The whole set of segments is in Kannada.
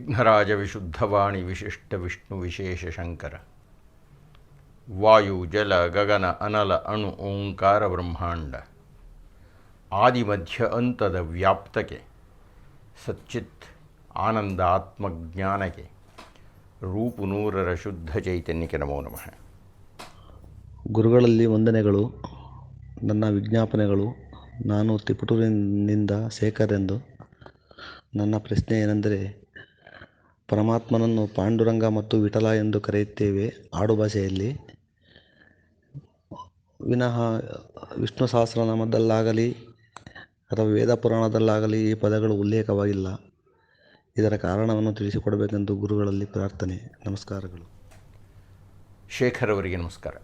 ವಿಘ್ನರಾಜ ವಿಶುದ್ಧವಾಣಿ ವಿಶಿಷ್ಟ ವಿಷ್ಣು ವಿಶೇಷ ಶಂಕರ ವಾಯು ಜಲ ಗಗನ ಅನಲ ಅಣು ಓಂಕಾರ ಬ್ರಹ್ಮಾಂಡ ಆದಿಮಧ್ಯ ಅಂತದ ವ್ಯಾಪ್ತಕ್ಕೆ ಸಚ್ಚಿತ್ ಆನಂದ ಆತ್ಮಜ್ಞಾನಕ್ಕೆ ರೂಪು ನೂರರ ಶುದ್ಧ ಚೈತನ್ಯಕ್ಕೆ ನಮೋ ನಮಃ. ಗುರುಗಳಲ್ಲಿ ವಂದನೆಗಳು. ನನ್ನ ವಿಜ್ಞಾಪನೆಗಳು. ನಾನು ತಿಪಟೂರಿನಿಂದ ಶೇಖರ್ ಎಂದು. ನನ್ನ ಪ್ರಶ್ನೆ ಏನೆಂದರೆ, ಪರಮಾತ್ಮನನ್ನು ಪಾಂಡುರಂಗ ಮತ್ತು ವಿಠಲ ಎಂದು ಕರೆಯುತ್ತೇವೆ ಆಡುಭಾಷೆಯಲ್ಲಿ. ವಿನಃ ವಿಷ್ಣು ಸಹಸ್ರನಾಮದಲ್ಲಾಗಲಿ ಅಥವಾ ವೇದ ಪುರಾಣದಲ್ಲಾಗಲಿ ಈ ಪದಗಳು ಉಲ್ಲೇಖವಾಗಿಲ್ಲ. ಇದರ ಕಾರಣವನ್ನು ತಿಳಿಸಿಕೊಡಬೇಕೆಂದು ಗುರುಗಳಲ್ಲಿ ಪ್ರಾರ್ಥನೆ. ನಮಸ್ಕಾರಗಳು. ಶೇಖರ್ ಅವರಿಗೆ ನಮಸ್ಕಾರ.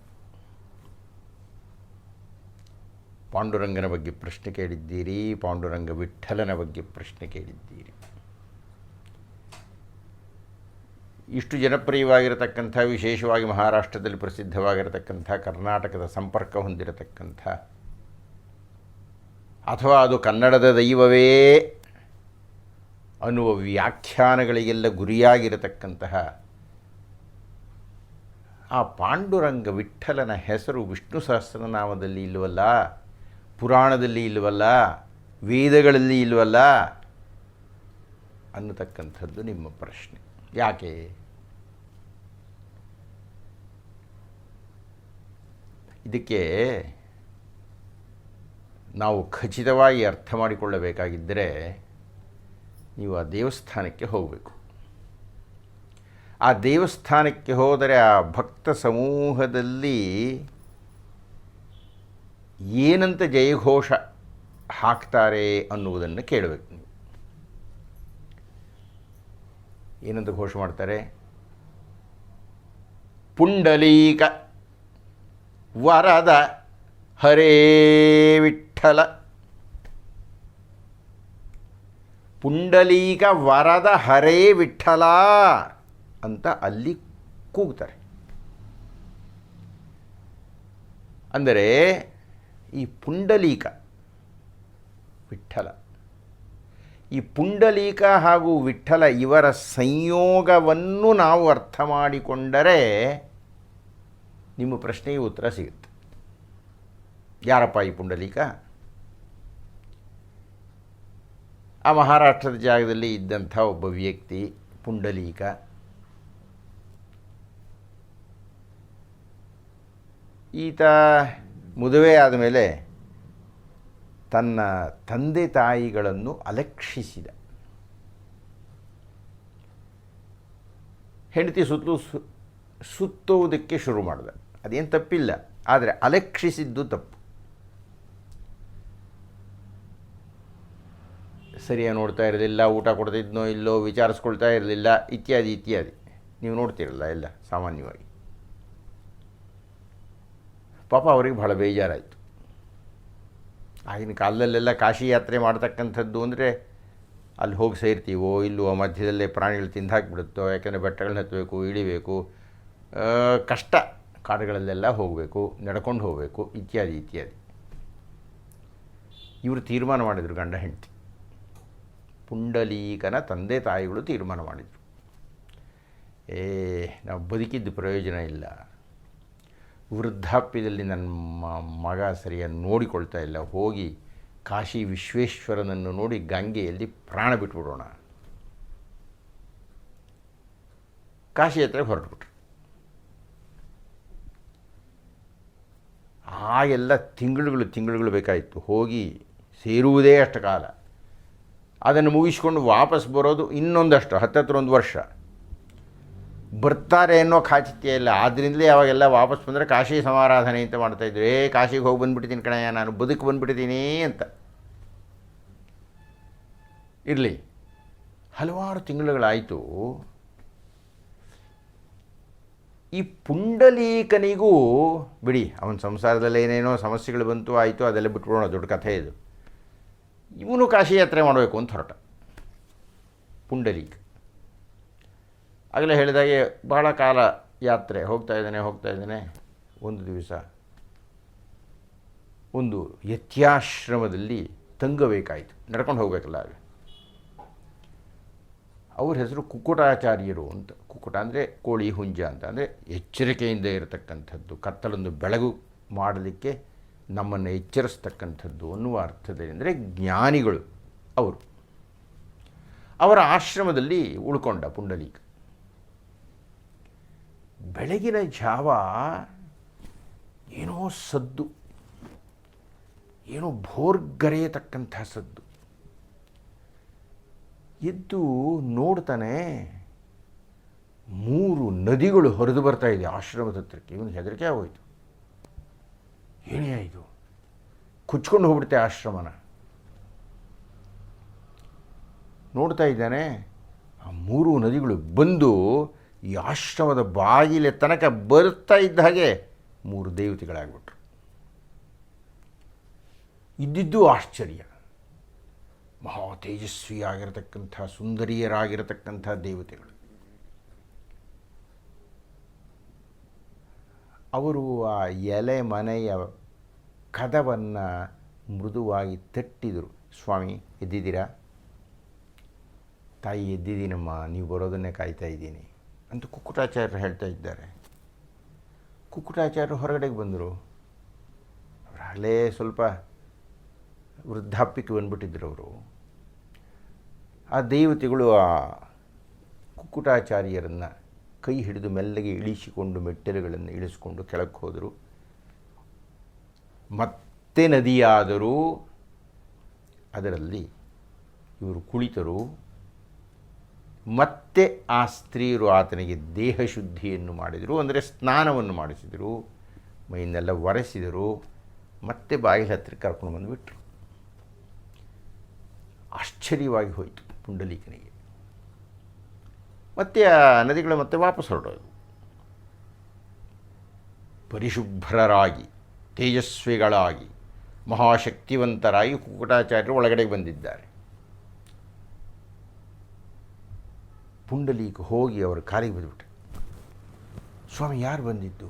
ಪಾಂಡುರಂಗನ ಬಗ್ಗೆ ಪ್ರಶ್ನೆ ಕೇಳಿದ್ದೀರಿ, ಪಾಂಡುರಂಗ ವಿಠಲನ ಬಗ್ಗೆ ಪ್ರಶ್ನೆ ಕೇಳಿದ್ದೀರಿ. ಇಷ್ಟು ಜನಪ್ರಿಯವಾಗಿರತಕ್ಕಂಥ, ವಿಶೇಷವಾಗಿ ಮಹಾರಾಷ್ಟ್ರದಲ್ಲಿ ಪ್ರಸಿದ್ಧವಾಗಿರತಕ್ಕಂಥ, ಕರ್ನಾಟಕದ ಸಂಪರ್ಕ ಹೊಂದಿರತಕ್ಕಂಥ, ಅಥವಾ ಅದು ಕನ್ನಡದ ದೈವವೇ ಅನ್ನುವ ವ್ಯಾಖ್ಯಾನಗಳಿಗೆಲ್ಲ ಗುರಿಯಾಗಿರತಕ್ಕಂತಹ ಆ ಪಾಂಡುರಂಗ ವಿಠಲನ ಹೆಸರು ವಿಷ್ಣು ಸಹಸ್ರನಾಮದಲ್ಲಿ ಇಲ್ಲವಲ್ಲ, ಪುರಾಣದಲ್ಲಿ ಇಲ್ಲವಲ್ಲ, ವೇದಗಳಲ್ಲಿ ಇಲ್ಲವಲ್ಲ ಅನ್ನತಕ್ಕಂಥದ್ದು ನಿಮ್ಮ ಪ್ರಶ್ನೆ. ಯಾಕೆ? ಇದಕ್ಕೆ ನಾವು ಖಚಿತವಾಗಿ ಅರ್ಥ ಮಾಡಿಕೊಳ್ಳಬೇಕಾಗಿದ್ದರೆ ನೀವು ಆ ದೇವಸ್ಥಾನಕ್ಕೆ ಹೋಗಬೇಕು. ಆ ದೇವಸ್ಥಾನಕ್ಕೆ ಹೋದರೆ ಆ ಭಕ್ತ ಸಮೂಹದಲ್ಲಿ ಏನಂತ ಜಯಘೋಷ ಹಾಕ್ತಾರೆ ಅನ್ನುವುದನ್ನು ಕೇಳಬೇಕು ನೀವು. ಏನಂತ ಘೋಷ ಮಾಡ್ತಾರೆ? ಪುಂಡಲೀಕ ವರದ ಹರೇ ವಿಠಲ, ಪುಂಡಲೀಕ ವರದ ಹರೇ ವಿಠಲ ಅಂತ ಅಲ್ಲಿ ಕೂಗ್ತಾರೆ. ಅಂದರೆ ಈ ಪುಂಡಲೀಕ ವಿಠಲ, ಈ ಪುಂಡಲೀಕ ಹಾಗೂ ವಿಠಲ ಇವರ ಸಂಯೋಗವನ್ನು ನಾವು ಅರ್ಥ ಮಾಡಿಕೊಂಡರೆ ನಿಮ್ಮ ಪ್ರಶ್ನೆಗೆ ಉತ್ತರ ಸಿಗುತ್ತೆ. ಯಾರಪ್ಪ ಈ ಪುಂಡಲೀಕ? ಆ ಮಹಾರಾಷ್ಟ್ರದ ಜಾಗದಲ್ಲಿ ಇದ್ದಂಥ ಒಬ್ಬ ವ್ಯಕ್ತಿ ಪುಂಡಲೀಕ. ಈತ ಮದುವೆ ಆದಮೇಲೆ ತನ್ನ ತಂದೆ ತಾಯಿಗಳನ್ನು ಅಲಕ್ಷಿಸಿದ. ಹೆಂಡತಿ ಸುತ್ತಲೂ ಸುತ್ತುವುದಕ್ಕೆ ಶುರು ಮಾಡಿದ. ಅದೇನು ತಪ್ಪಿಲ್ಲ, ಆದರೆ ಅಲಕ್ಷಿಸಿದ್ದು ತಪ್ಪು. ಸರಿಯಾಗಿ ನೋಡ್ತಾ ಇರಲಿಲ್ಲ, ಊಟ ಕೊಡ್ತಿದ್ನೋ ಇಲ್ಲೋ ವಿಚಾರಿಸ್ಕೊಳ್ತಾ ಇರಲಿಲ್ಲ, ಇತ್ಯಾದಿ ಇತ್ಯಾದಿ. ನೀವು ನೋಡ್ತಿರಲ್ಲ ಎಲ್ಲ ಸಾಮಾನ್ಯವಾಗಿ. ಪಾಪ ಅವರಿಗೆ ಬಹಳ ಬೇಜಾರಾಯಿತು. ಆಗಿನ ಕಾಲದಲ್ಲೆಲ್ಲ ಕಾಶಿ ಯಾತ್ರೆ ಮಾಡ್ತಕ್ಕಂಥದ್ದು ಅಂದರೆ ಅಲ್ಲಿ ಹೋಗಿ ಸೇರ್ತೀವೋ ಇಲ್ಲವೋ, ಮಧ್ಯದಲ್ಲೇ ಪ್ರಾಣಿಗಳು ತಿಂದು ಹಾಕಿಬಿಡುತ್ತೋ, ಯಾಕೆಂದರೆ ಬೆಟ್ಟಗಳನ್ನ ಹತ್ತಬೇಕು, ಇಳಿಬೇಕು, ಕಷ್ಟ, ಕಾಡುಗಳಲ್ಲೆಲ್ಲ ಹೋಗಬೇಕು, ನಡ್ಕೊಂಡು ಹೋಗಬೇಕು, ಇತ್ಯಾದಿ ಇತ್ಯಾದಿ. ಇವರು ತೀರ್ಮಾನ ಮಾಡಿದರು, ಗಂಡ ಹೆಂಡತಿ. ಪುಂಡಲೀಕನ ತಂದೆ ತಾಯಿಗಳು ತೀರ್ಮಾನ ಮಾಡಿದರು, ನಾವು ಬದುಕಿದ್ದು ಪ್ರಯೋಜನ ಇಲ್ಲ, ವೃದ್ಧಾಪ್ಯದಲ್ಲಿ ನನ್ನ ಮಗ ಸರಿಯಾಗಿ ನೋಡಿಕೊಳ್ತಾ ಇಲ್ಲ, ಹೋಗಿ ಕಾಶಿ ವಿಶ್ವೇಶ್ವರನನ್ನು ನೋಡಿ ಗಂಗೆಯಲ್ಲಿ ಪ್ರಾಣ ಬಿಟ್ಬಿಡೋಣ. ಕಾಶಿ ಹತ್ರ ಹೊರಟುಬಿಟ್ರು. ಆಗೆಲ್ಲ ತಿಂಗಳುಗಳು ಬೇಕಾಯಿತು. ಹೋಗಿ ಸೇರುವುದೇ ಅಷ್ಟು ಕಾಲ, ಅದನ್ನು ಮುಗಿಸ್ಕೊಂಡು ವಾಪಸ್ ಬರೋದು ಇನ್ನೊಂದಷ್ಟು, ಹತ್ತತ್ರ ಒಂದು ವರ್ಷ. ಬರ್ತಾರೆ ಅನ್ನೋ ಖಾಚಿತ್ಯ ಇಲ್ಲ. ಆದ್ದರಿಂದಲೇ ಅವಾಗೆಲ್ಲ ವಾಪಸ್ ಬಂದರೆ ಕಾಶಿ ಸಮಾರಾಧನೆ ಅಂತ ಮಾಡ್ತಾಯಿದ್ರು. ಕಾಶಿಗೆ ಹೋಗಿ ಬಂದುಬಿಡ್ತೀನಿ ಕಣಯ್ಯ, ನಾನು ಬದುಕು ಬಂದುಬಿಟ್ಟಿದ್ದೀನಿ ಅಂತ. ಇರಲಿ, ಹಲವಾರು ತಿಂಗಳುಗಳಾಯಿತು. ಈ ಪುಂಡಲೀಕನಿಗೂ ಬಿಡಿ, ಅವನ ಸಂಸಾರದಲ್ಲಿ ಏನೇನೋ ಸಮಸ್ಯೆಗಳು ಬಂತು, ಆಯಿತು, ಅದೆಲ್ಲ ಬಿಟ್ಬಿಡೋಣ, ದೊಡ್ಡ ಕಥೆ ಇದು. ಇವನು ಕಾಶಿ ಯಾತ್ರೆ ಮಾಡಬೇಕು ಅಂತ ಹೊರಟ ಪುಂಡಲೀಕ. ಆಗಲೇ ಹೇಳಿದಾಗೆ ಬಹಳ ಕಾಲ ಯಾತ್ರೆ ಹೋಗ್ತಾ ಇದ್ದಾನೆ. ಒಂದು ದಿವಸ ಒಂದು ಯತ್ಯಾಶ್ರಮದಲ್ಲಿ ತಂಗಬೇಕಾಯಿತು, ನಡ್ಕೊಂಡು ಹೋಗಬೇಕಲ್ಲ. ಆಗ ಅವ್ರ ಹೆಸರು ಕುಕ್ಕುಟಾಚಾರ್ಯರು ಅಂತ. ಕುಕ್ಕುಟ ಅಂದರೆ ಕೋಳಿ ಹುಂಜ ಅಂತ, ಅಂದರೆ ಎಚ್ಚರಿಕೆಯಿಂದ ಇರತಕ್ಕಂಥದ್ದು, ಕತ್ತಲೊಂದು ಬೆಳಗು ಮಾಡಲಿಕ್ಕೆ ನಮ್ಮನ್ನು ಎಚ್ಚರಿಸ್ತಕ್ಕಂಥದ್ದು ಅನ್ನುವ ಅರ್ಥದಲ್ಲಿ, ಅಂದರೆ ಜ್ಞಾನಿಗಳು ಅವರು. ಅವರ ಆಶ್ರಮದಲ್ಲಿ ಉಳ್ಕೊಂಡ ಪುಂಡಲೀಕ. ಬೆಳಗಿನ ಜಾವ ಏನೋ ಸದ್ದು, ಏನೋ ಭೋರ್ಗರೆಯತಕ್ಕಂಥ ಸದ್ದು. ಎದ್ದು ನೋಡ್ತಾನೆ, 3 ನದಿಗಳು ಹರಿದು ಬರ್ತಾ ಇದೆ ಆಶ್ರಮದ ಹತ್ರಕ್ಕೆ. ಇವನು ಹೆದರಿಕೆ ಆಗೋಯ್ತು. ಏನೇ ಇದು, ಕುಚ್ಕೊಂಡು ಹೋಗ್ಬಿಡುತ್ತೆ ಆಶ್ರಮನ. ನೋಡ್ತಾ ಇದ್ದಾನೆ, ಆ 3 ನದಿಗಳು ಬಂದು ಈ ಆಶ್ರಮದ ಬಾಗಿಲ ತನಕ ಬರ್ತಾ ಇದ್ದ ಹಾಗೆ 3 ದೇವತೆಗಳಾಗ್ಬಿಟ್ರು. ಇದ್ದಿದ್ದು ಆಶ್ಚರ್ಯ. ಮಹಾ ತೇಜಸ್ವಿಯಾಗಿರತಕ್ಕಂಥ ಸುಂದರಿಯರಾಗಿರತಕ್ಕಂಥ ದೇವತೆಗಳು. ಅವರು ಆ ಎಲೆ ಮನೆಯ ಕದವನ್ನು ಮೃದುವಾಗಿ ತಟ್ಟಿದರು. ಸ್ವಾಮಿ ಎದ್ದಿದ್ದೀರಾ? ತಾಯಿ ಎದ್ದಿದ್ದೀನಮ್ಮ, ನೀವು ಬರೋದನ್ನೇ ಕಾಯ್ತಾ ಇದ್ದೀನಿ ಅಂತ ಕುಕ್ಕುಟಾಚಾರ್ಯರು ಹೇಳ್ತಾ ಇದ್ದಾರೆ. ಕುಕ್ಕುಟಾಚಾರ್ಯರು ಹೊರಗಡೆಗೆ ಬಂದರು. ಅವರಾಗಲೇ ಸ್ವಲ್ಪ ವೃದ್ಧಾಪ್ಯಕ್ಕೆ ಬಂದ್ಬಿಟ್ಟಿದ್ರು ಅವರು. ಆ ದೇವತೆಗಳು ಆ ಕುಕ್ಕುಟಾಚಾರ್ಯರನ್ನು ಕೈ ಹಿಡಿದು ಮೆಲ್ಲಗೆ ಇಳಿಸಿಕೊಂಡು ಮೆಟ್ಟಲುಗಳನ್ನು ಇಳಿಸಿಕೊಂಡು ಕೆಳಕ್ಕೆ ಹೋದರು. ಮತ್ತೆ ನದಿಯಾದರೂ ಅದರಲ್ಲಿ ಇವರು ಕುಳಿತರು. ಮತ್ತೆ ಆ ಸ್ತ್ರೀಯರು ಆತನಿಗೆ ದೇಹ ಶುದ್ಧಿಯನ್ನು ಮಾಡಿದರು, ಅಂದರೆ ಸ್ನಾನವನ್ನು ಮಾಡಿಸಿದರು, ಮೈಯನ್ನೆಲ್ಲ ಒರೆಸಿದರು. ಮತ್ತೆ ಬಾಗಿಲ ಹತ್ತಿರ ಕರ್ಕೊಂಡು ಬಂದುಬಿಟ್ರು. ಆಶ್ಚರ್ಯವಾಗಿ ಹೋಯಿತು ಪುಂಡಲೀಕನಿಗೆ. ಮತ್ತೆ ಆ ನದಿಗಳು ಮತ್ತೆ ವಾಪಸ್ ಹೊರಡೋದು. ಪರಿಶುಭ್ರರಾಗಿ, ತೇಜಸ್ವಿಗಳಾಗಿ, ಮಹಾಶಕ್ತಿವಂತರಾಗಿ ಕುಕ್ಕುಟಾಚಾರ್ಯರು ಒಳಗಡೆ ಬಂದಿದ್ದಾರೆ. ಪುಂಡಲೀಕ ಹೋಗಿ ಅವರ ಕಾಲಿಗೆ ಬಿದ್ದುಬಿಟ್ಟೆ. ಸ್ವಾಮಿ, ಯಾರು ಬಂದಿದ್ದು?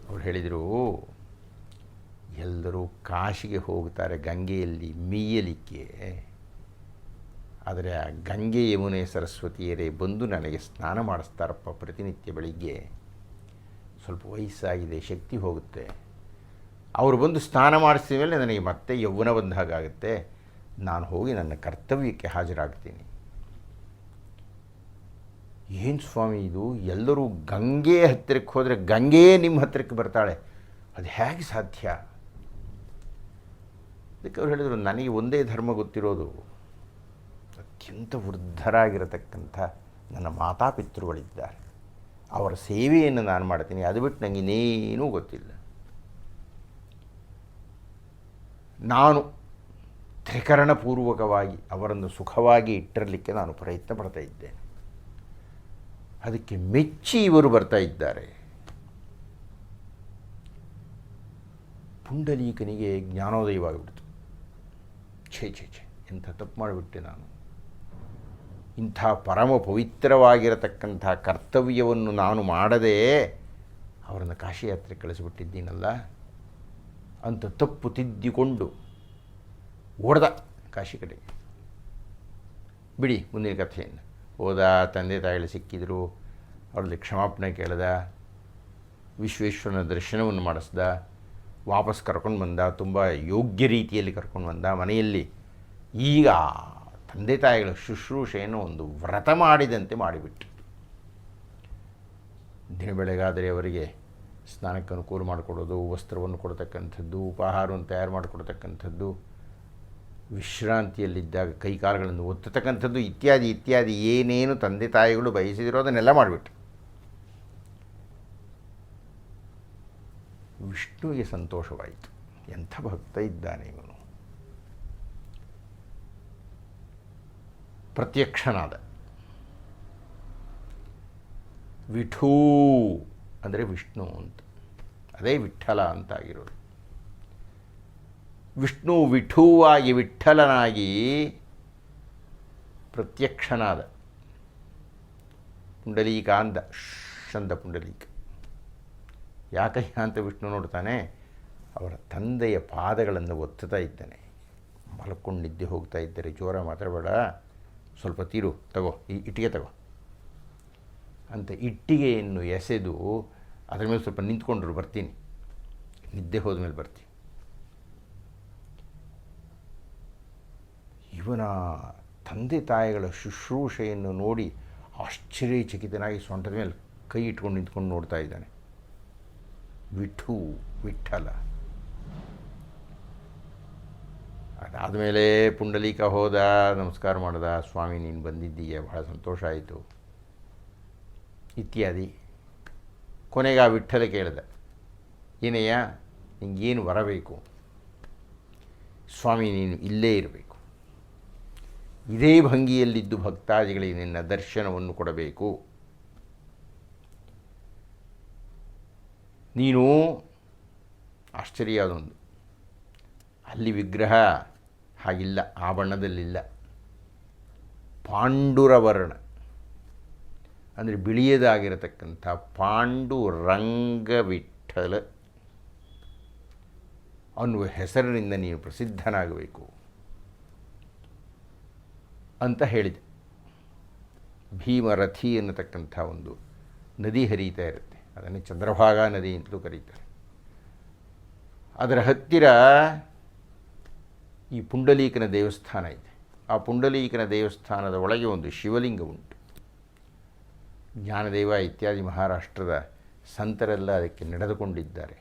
ಅವ್ರು ಹೇಳಿದರು, ಎಲ್ಲರೂ ಕಾಶಿಗೆ ಹೋಗ್ತಾರೆ ಗಂಗೆಯಲ್ಲಿ ಮೀಯಲಿಕ್ಕೆ, ಆದರೆ ಆ ಗಂಗೆ ಯಮುನೆ ಸರಸ್ವತಿಯರೇ ಬಂದು ನನಗೆ ಸ್ನಾನ ಮಾಡಿಸ್ತಾರಪ್ಪ ಪ್ರತಿನಿತ್ಯ ಬೆಳಿಗ್ಗೆ. ಸ್ವಲ್ಪ ವಯಸ್ಸಾಗಿದೆ, ಶಕ್ತಿ ಹೋಗುತ್ತೆ. ಅವರು ಬಂದು ಸ್ನಾನ ಮಾಡಿಸಿದ ಮೇಲೆ ನನಗೆ ಮತ್ತೆ ಯೌವನ ಬಂದ ಹಾಗಾಗುತ್ತೆ. ನಾನು ಹೋಗಿ ನನ್ನ ಕರ್ತವ್ಯಕ್ಕೆ ಹಾಜರಾಗ್ತೀನಿ. ಏನು ಸ್ವಾಮಿ ಇದು? ಎಲ್ಲರೂ ಗಂಗೆ ಹತ್ತಿರಕ್ಕೆ ಹೋದರೆ ಗಂಗೆಯೇ ನಿಮ್ಮ ಹತ್ತಿರಕ್ಕೆ ಬರ್ತಾಳೆ, ಅದು ಹೇಗೆ ಸಾಧ್ಯ? ಅದಕ್ಕೆ ಅವ್ರು ಹೇಳಿದರು, ನನಗೆ ಒಂದೇ ಧರ್ಮ ಗೊತ್ತಿರೋದು, ಅತ್ಯಂತ ವೃದ್ಧರಾಗಿರತಕ್ಕಂಥ ನನ್ನ ಮಾತಾಪಿತೃಗಳಿದ್ದಾರೆ, ಅವರ ಸೇವೆಯನ್ನು ನಾನು ಮಾಡ್ತೀನಿ, ಅದು ಬಿಟ್ಟು ನನಗೆ ಇನ್ನೇನೂ ಗೊತ್ತಿಲ್ಲ. ನಾನು ತ್ರಿಕರಣಪೂರ್ವಕವಾಗಿ ಅವರನ್ನು ಸುಖವಾಗಿ ಇಟ್ಟಿರಲಿಕ್ಕೆ ನಾನು ಪ್ರಯತ್ನ ಪಡ್ತಾ ಇದ್ದೇನೆ. ಅದಕ್ಕೆ ಮೆಚ್ಚಿ ಇವರು ಬರ್ತಾ ಇದ್ದಾರೆ. ಪುಂಡಲೀಕನಿಗೆ ಜ್ಞಾನೋದಯವಾಗಿಬಿಡ್ತು. ಛೇ ಛೇ ಛೇ, ಎಂಥ ತಪ್ಪು ಮಾಡಿಬಿಟ್ಟೆ ನಾನು. ಇಂಥ ಪರಮ ಪವಿತ್ರವಾಗಿರತಕ್ಕಂಥ ಕರ್ತವ್ಯವನ್ನು ನಾನು ಮಾಡದೆ ಅವರನ್ನು ಕಾಶಿ ಯಾತ್ರೆ ಕಳಿಸಿಬಿಟ್ಟಿದ್ದೀನಲ್ಲ ಅಂತ ತಪ್ಪು ತಿದ್ದಿಕೊಂಡು ಓಡ್ದ ಕಾಶಿ ಕಡೆಗೆ. ಬಿಡಿ ಮುಂದಿನ ಕಥೆಯನ್ನು. ಹೋದ, ತಂದೆ ತಾಯಿಗಳು ಸಿಕ್ಕಿದ್ರು, ಅವರಲ್ಲಿ ಕ್ಷಮಾಪಣೆ ಕೇಳ್ದ, ವಿಶ್ವೇಶ್ವರನ ದರ್ಶನವನ್ನು ಮಾಡಿಸ್ದ, ವಾಪಸ್ ಕರ್ಕೊಂಡು ಬಂದ, ತುಂಬ ಯೋಗ್ಯ ರೀತಿಯಲ್ಲಿ ಕರ್ಕೊಂಡು ಬಂದ. ಮನೆಯಲ್ಲಿ ಈಗ ತಂದೆ ತಾಯಿಗಳ ಶುಶ್ರೂಷೆಯನ್ನು ಒಂದು ವ್ರತ ಮಾಡಿದಂತೆ ಮಾಡಿಬಿಟ್ಟು, ದಿನ ಬೆಳಗಾದರೆ ಅವರಿಗೆ ಸ್ನಾನಕ್ಕೆ ಅನುಕೂಲ ಮಾಡಿಕೊಡೋದು, ವಸ್ತ್ರವನ್ನು ಕೊಡ್ತಕ್ಕಂಥದ್ದು, ಉಪಹಾರವನ್ನು ತಯಾರು ಮಾಡಿಕೊಡ್ತಕ್ಕಂಥದ್ದು, ವಿಶ್ರಾಂತಿಯಲ್ಲಿದ್ದಾಗ ಕೈಕಾಲುಗಳನ್ನು ಒತ್ತತಕ್ಕಂಥದ್ದು, ಇತ್ಯಾದಿ ಇತ್ಯಾದಿ ಏನೇನು ತಂದೆ ತಾಯಿಗಳು ಬಯಸಿದಿರೋ ಅದನ್ನೆಲ್ಲ ಮಾಡಿಬಿಟ್ಟು ವಿಷ್ಣುವಿಗೆ ಸಂತೋಷವಾಯಿತು. ಎಂಥ ಭಕ್ತ ಇದ್ದಾನೆ ಇವನು. ಪ್ರತ್ಯಕ್ಷನಾದ. ವಿಠೂ ಅಂದರೆ ವಿಷ್ಣು ಅಂತ, ಅದೇ ವಿಠ್ಠಲ ಅಂತಾಗಿರೋದು. ವಿಷ್ಣು ವಿಠೂವಾಗಿ ವಿಠ್ಠಲನಾಗಿ ಪ್ರತ್ಯಕ್ಷನಾದ. ಪುಂಡಲೀಕ ಅಂದ, ಶಂದ ಪುಂಡಲೀಕ. ಯಾಕಯ್ಯ ಅಂತ ವಿಷ್ಣು ನೋಡ್ತಾನೆ, ಅವರ ತಂದೆಯ ಪಾದಗಳನ್ನು ಒತ್ತುತ್ತಾ ಇದ್ದಾನೆ. ಮಲ್ಕೊಂಡು ನಿದ್ದೆ ಹೋಗ್ತಾ ಇದ್ದರೆ ಜೋರ ಮಾತಾಡಬೇಡ, ಸ್ವಲ್ಪ ತೀರು ತಗೋ, ಈ ಇಟ್ಟಿಗೆ ತಗೋ ಅಂತ ಇಟ್ಟಿಗೆಯನ್ನು ಎಸೆದು ಅದರ ಮೇಲೆ ಸ್ವಲ್ಪ ನಿಂತ್ಕೊಂಡ್ರು, ಬರ್ತೀನಿ, ನಿದ್ದೆ ಹೋದ್ಮೇಲೆ ಬರ್ತೀನಿ. ಇವನ ತಂದೆ ತಾಯಿಗಳ ಶುಶ್ರೂಷೆಯನ್ನು ನೋಡಿ ಆಶ್ಚರ್ಯಚಕಿತನಾಗಿ ಸೊಂಟದ ಮೇಲೆ ಕೈ ಇಟ್ಕೊಂಡು ನಿಂತ್ಕೊಂಡು ನೋಡ್ತಾ ಇದ್ದಾನೆ. ವಿಠ್ಠಲ. ಅದಾದಮೇಲೆ ಪುಂಡಲೀಕ ಹೋದ, ನಮಸ್ಕಾರ ಮಾಡ್ದ, ಸ್ವಾಮಿ ನೀನು ಬಂದಿದ್ದೀಯ, ಬಹಳ ಸಂತೋಷ ಆಯಿತು ಇತ್ಯಾದಿ. ಕೊನೆಗೆ ಆ ವಿಠ್ಠಲ ಕೇಳಿದ, ಏನಯ್ಯ ನಿಂಗೇನು ಬರಬೇಕು? ಸ್ವಾಮಿ ನೀನು ಇಲ್ಲೇ ಇರಬೇಕು, ಇದೇ ಭಂಗಿಯಲ್ಲಿದ್ದು ಭಕ್ತಾದಿಗಳಿಗೆ ನಿನ್ನ ದರ್ಶನವನ್ನು ಕೊಡಬೇಕು. ನೀನು ಆಶ್ಚರ್ಯ ಅದೊಂದು, ಅಲ್ಲಿ ವಿಗ್ರಹ ಹಾಗಿಲ್ಲ, ಆ ಬಣ್ಣದಲ್ಲಿಲ್ಲ, ಪಾಂಡುರವರ್ಣ ಅಂದರೆ ಬಿಳಿಯದಾಗಿರತಕ್ಕಂಥ ಪಾಂಡುರಂಗ ವಿಠ್ಠಲ ಅನ್ನುವ ಹೆಸರಿನಿಂದ ನೀನು ಪ್ರಸಿದ್ಧನಾಗಬೇಕು ಅಂತ ಹೇಳಿದೆ. ಭೀಮರಥಿ ಅನ್ನತಕ್ಕಂಥ ಒಂದು ನದಿ ಹರಿತಾ ಇರುತ್ತೆ, ಅದನ್ನು ಚಂದ್ರಭಾಗಾ ನದಿ ಅಂತಲೂ ಕರೀತಾರೆ. ಅದರ ಹತ್ತಿರ ಈ ಪುಂಡಲೀಕನ ದೇವಸ್ಥಾನ ಇದೆ. ಆ ಪುಂಡಲೀಕನ ದೇವಸ್ಥಾನದ ಒಳಗೆ ಒಂದು ಶಿವಲಿಂಗ ಉಂಟು. ಜ್ಞಾನದೇವ ಇತ್ಯಾದಿ ಮಹಾರಾಷ್ಟ್ರದ ಸಂತರೆಲ್ಲ ಅದಕ್ಕೆ ನಡೆದುಕೊಂಡಿದ್ದಾರೆ.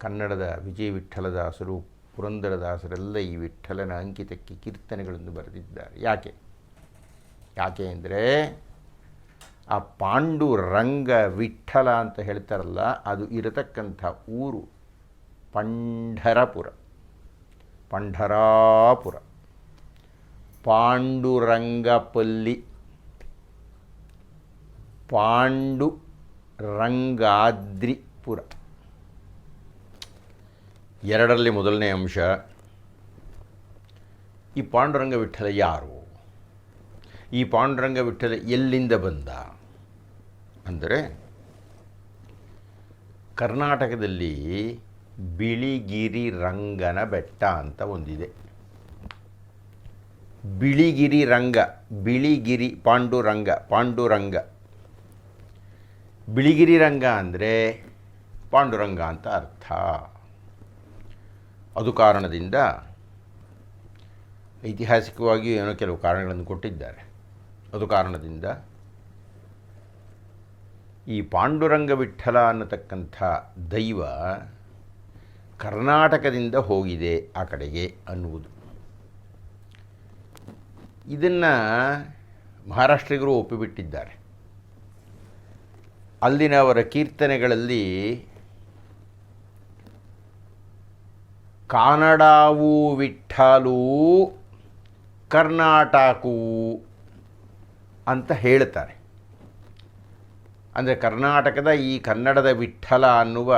ಕನ್ನಡದ ವಿಜಯ ವಿಠ್ಠಲದಾಸರು, ಪುರಂದರದಾಸರೆಲ್ಲ ಈ ವಿಠ್ಠಲನ ಅಂಕಿತಕ್ಕೆ ಕೀರ್ತನೆಗಳನ್ನು ಬರೆದಿದ್ದಾರೆ. ಯಾಕೆ ಅಂದರೆ ಆ ಪಾಂಡುರಂಗ ವಿಠ್ಠಲ ಅಂತ ಹೇಳ್ತಾರಲ್ಲ, ಅದು ಇರತಕ್ಕಂಥ ಊರು ಪಂಢರಾಪುರ. ಪಾಂಡುರಂಗಪಲ್ಲಿ, ಪಾಂಡುರಂಗಾದ್ರಿಪುರ. ಎರಡರಲ್ಲಿ ಮೊದಲನೇ ಅಂಶ, ಈ ಪಾಂಡುರಂಗ ವಿಠ್ಠಲ ಯಾರು? ಈ ಪಾಂಡುರಂಗ ವಿಠ್ಠಲ ಎಲ್ಲಿಂದ ಬಂದ ಅಂದರೆ, ಕರ್ನಾಟಕದಲ್ಲಿ ಬಿಳಿಗಿರಿ ರಂಗನ ಬೆಟ್ಟ ಅಂತ ಒಂದಿದೆ. ಬಿಳಿಗಿರಿ ರಂಗ, ಬಿಳಿಗಿರಿ ಪಾಂಡುರಂಗ. ಬಿಳಿಗಿರಿ ರಂಗ ಅಂದರೆ ಪಾಂಡುರಂಗ ಅಂತ ಅರ್ಥ. ಅದು ಕಾರಣದಿಂದ ಐತಿಹಾಸಿಕವಾಗಿ ಏನೋ ಕೆಲವು ಕಾರಣಗಳನ್ನು ಕೊಟ್ಟಿದ್ದಾರೆ. ಅದು ಕಾರಣದಿಂದ ಈ ಪಾಂಡುರಂಗ ವಿಠ್ಠಲ ಅನ್ನತಕ್ಕಂಥ ದೈವ ಕರ್ನಾಟಕದಿಂದ ಹೋಗಿದೆ ಆ ಕಡೆಗೆ ಅನ್ನುವುದು. ಇದನ್ನು ಮಹಾರಾಷ್ಟ್ರಿಗರು ಒಪ್ಪಿಬಿಟ್ಟಿದ್ದಾರೆ. ಅಲ್ಲಿನ ಅವರ ಕೀರ್ತನೆಗಳಲ್ಲಿ ಕಾನಡಾವು ವಿಠ್ಠಲು ಕರ್ನಾಟಕವು ಅಂತ ಹೇಳ್ತಾರೆ. ಅಂದರೆ ಕರ್ನಾಟಕದ ಈ ಕನ್ನಡದ ವಿಠ್ಠಲ ಅನ್ನುವ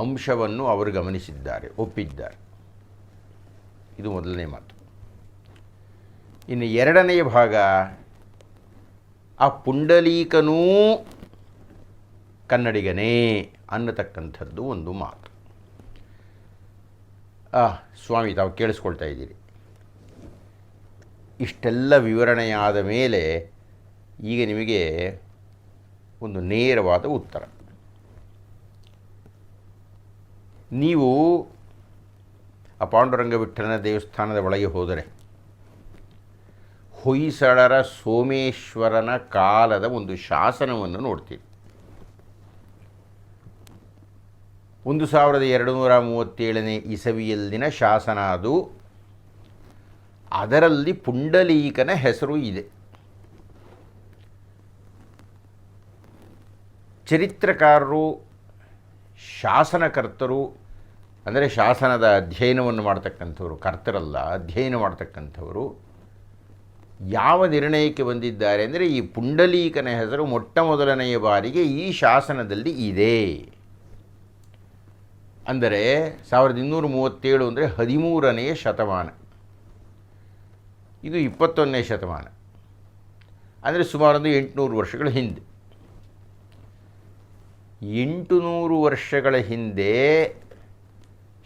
ಅಂಶವನ್ನು ಅವರು ಗಮನಿಸಿದ್ದಾರೆ, ಒಪ್ಪಿದ್ದಾರೆ. ಇದು ಮೊದಲನೇ ಮಾತು. ಇನ್ನು ಎರಡನೆಯ ಭಾಗ, ಆ ಪುಂಡಲೀಕನೂ ಕನ್ನಡಿಗನೇ ಅನ್ನತಕ್ಕಂಥದ್ದು ಒಂದು ಮಾತು. ಸ್ವಾಮಿ ತಾವು ಕೇಳಿಸ್ಕೊಳ್ತಾ ಇದ್ದೀರಿ. ಇಷ್ಟೆಲ್ಲ ವಿವರಣೆಯಾದ ಮೇಲೆ ಈಗ ನಿಮಗೆ ಒಂದು ನೇರವಾದ ಉತ್ತರ. ನೀವು ಆ ಪಾಂಡುರಂಗ ವಿಠ್ಠಲನ ದೇವಸ್ಥಾನದ ಒಳಗೆ ಹೋದರೆ ಹೊಯ್ಸಳರ ಸೋಮೇಶ್ವರನ ಕಾಲದ ಒಂದು ಶಾಸನವನ್ನು ನೋಡ್ತೀರಿ. 1237 ಇಸವಿಯಲ್ಲಿನ ಶಾಸನ ಅದು. ಅದರಲ್ಲಿ ಪುಂಡಲೀಕನ ಹೆಸರು ಇದೆ. ಚರಿತ್ರಕಾರರು, ಶಾಸನಕರ್ತರು ಅಂದರೆ ಶಾಸನದ ಅಧ್ಯಯನವನ್ನು ಮಾಡ್ತಕ್ಕಂಥವರು, ಕರ್ತರಲ್ಲ, ಅಧ್ಯಯನ ಮಾಡ್ತಕ್ಕಂಥವರು ಯಾವ ನಿರ್ಣಯಕ್ಕೆ ಬಂದಿದ್ದಾರೆ ಅಂದರೆ, ಈ ಪುಂಡಲೀಕನ ಹೆಸರು ಮೊಟ್ಟ ಮೊದಲನೆಯ ಬಾರಿಗೆ ಈ ಶಾಸನದಲ್ಲಿ ಇದೆ. ಅಂದರೆ 1237 ಅಂದರೆ 13ನೇ ಶತಮಾನ, ಇದು 21ನೇ ಶತಮಾನ, ಅಂದರೆ ಸುಮಾರೊಂದು 800 ವರ್ಷಗಳ ಹಿಂದೆ. 800 ವರ್ಷಗಳ ಹಿಂದೆ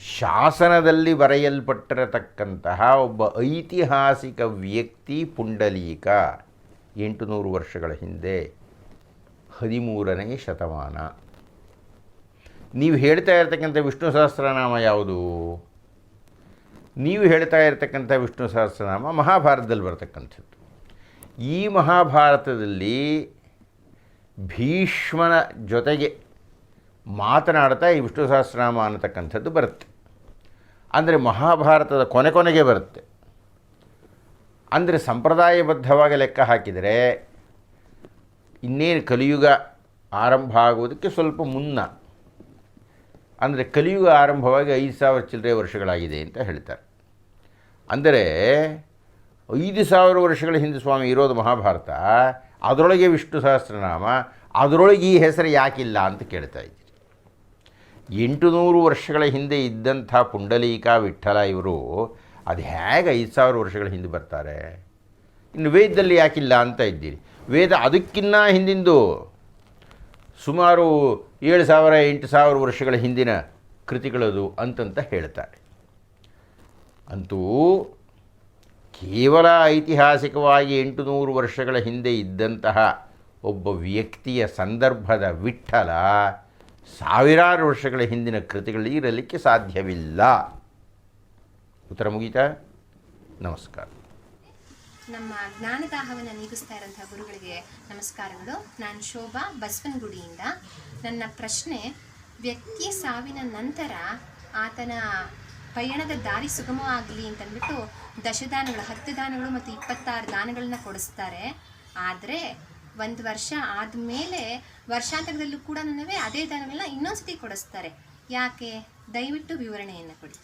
ಶಾಸನದಲ್ಲಿ ಬರೆಯಲ್ಪಟ್ಟಿರತಕ್ಕಂತಹ ಒಬ್ಬ ಐತಿಹಾಸಿಕ ವ್ಯಕ್ತಿ ಪುಂಡಲೀಕ. 800 ವರ್ಷಗಳ ಹಿಂದೆ, 13ನೇ ಶತಮಾನ. ನೀವು ಹೇಳ್ತಾ ಇರತಕ್ಕಂಥ ವಿಷ್ಣು ಸಹಸ್ರನಾಮ ಯಾವುದು? ನೀವು ಹೇಳ್ತಾ ಇರತಕ್ಕಂಥ ವಿಷ್ಣು ಸಹಸ್ರನಾಮ ಮಹಾಭಾರತದಲ್ಲಿ ಬರ್ತಕ್ಕಂಥದ್ದು. ಈ ಮಹಾಭಾರತದಲ್ಲಿ ಭೀಷ್ಮನ ಜೊತೆಗೆ ಮಾತನಾಡ್ತಾ ಈ ವಿಷ್ಣು ಸಹಸ್ರನಾಮ ಅನ್ನತಕ್ಕಂಥದ್ದು ಬರುತ್ತೆ. ಅಂದರೆ ಮಹಾಭಾರತದ ಕೊನೆಗೆ ಬರುತ್ತೆ. ಅಂದರೆ ಸಂಪ್ರದಾಯಬದ್ಧವಾಗಿ ಲೆಕ್ಕ ಹಾಕಿದರೆ ಇನ್ನೇನು ಕಲಿಯುಗ ಆರಂಭ ಆಗುವುದಕ್ಕೆ ಸ್ವಲ್ಪ ಮುನ್ನ, ಅಂದರೆ ಕಲಿಯುಗ ಆರಂಭವಾಗಿ 5000 ಚಿಲ್ಲರೆ ವರ್ಷಗಳಾಗಿದೆ ಅಂತ ಹೇಳ್ತಾರೆ. ಅಂದರೆ 5000 ವರ್ಷಗಳ ಹಿಂದೆ ಸ್ವಾಮಿ ಇರೋದು ಮಹಾಭಾರತ, ಅದರೊಳಗೆ ವಿಷ್ಣು ಸಹಸ್ರನಾಮ, ಅದರೊಳಗೆ ಈ ಹೆಸರು ಯಾಕಿಲ್ಲ ಅಂತ ಕೇಳ್ತಾ ಇದ್ದೀರಿ. 800 ವರ್ಷಗಳ ಹಿಂದೆ ಇದ್ದಂಥ ಪುಂಡಲೀಕ ವಿಠ್ಠಲ ಇವರು ಅದು ಹೇಗೆ 5000 ವರ್ಷಗಳ ಹಿಂದೆ ಬರ್ತಾರೆ? ಇನ್ನು ವೇದದಲ್ಲಿ ಯಾಕಿಲ್ಲ ಅಂತ ಇದ್ದೀರಿ. ವೇದ ಅದಕ್ಕಿನ್ನ ಹಿಂದಿಂದು ಸುಮಾರು 7000 8000 ವರ್ಷಗಳ ಹಿಂದಿನ ಕೃತಿಗಳದು ಅಂತಂತ ಹೇಳ್ತಾರೆ. ಅಂತೂ ಕೇವಲ ಐತಿಹಾಸಿಕವಾಗಿ 800 ವರ್ಷಗಳ ಹಿಂದೆ ಇದ್ದಂತಹ ಒಬ್ಬ ವ್ಯಕ್ತಿಯ ಸಂದರ್ಭದ ವಿಠ್ಠಲ ಸಾವಿರಾರು ವರ್ಷಗಳ ಹಿಂದಿನ ಕೃತಿಗಳಲ್ಲಿ ಇರಲಿಕ್ಕೆ ಸಾಧ್ಯವಿಲ್ಲ. ಉತ್ತರ ಮುಗೀತಾ? ನಮಸ್ಕಾರ. ನಮ್ಮ ಜ್ಞಾನದಾಹವನ್ನು ನೀಗಿಸ್ತಾ ಇರೋಂಥ ಗುರುಗಳಿಗೆ ನಮಸ್ಕಾರಗಳು. ನಾನು ಶೋಭಾ ಬಸವನಗುಡಿಯಿಂದ. ನನ್ನ ಪ್ರಶ್ನೆ, ವ್ಯಕ್ತಿ ಸಾವಿನ ನಂತರ ಆತನ ಪಯಣದ ದಾರಿ ಸುಗಮವಾಗಲಿ ಅಂತಂದ್ಬಿಟ್ಟು ದಶದಾನಗಳು 10 ದಾನಗಳು ಮತ್ತು 26 ದಾನಗಳನ್ನ ಕೊಡಿಸ್ತಾರೆ. ಆದರೆ 1 ವರ್ಷ ಆದಮೇಲೆ ವರ್ಷಾಂತರದಲ್ಲೂ ಕೂಡ ಅದೇ ದಾನಗಳನ್ನ ಇನ್ನೊಂದ್ಸತಿ ಕೊಡಿಸ್ತಾರೆ. ಯಾಕೆ? ದಯವಿಟ್ಟು ವಿವರಣೆಯನ್ನು ಕೊಡಿ.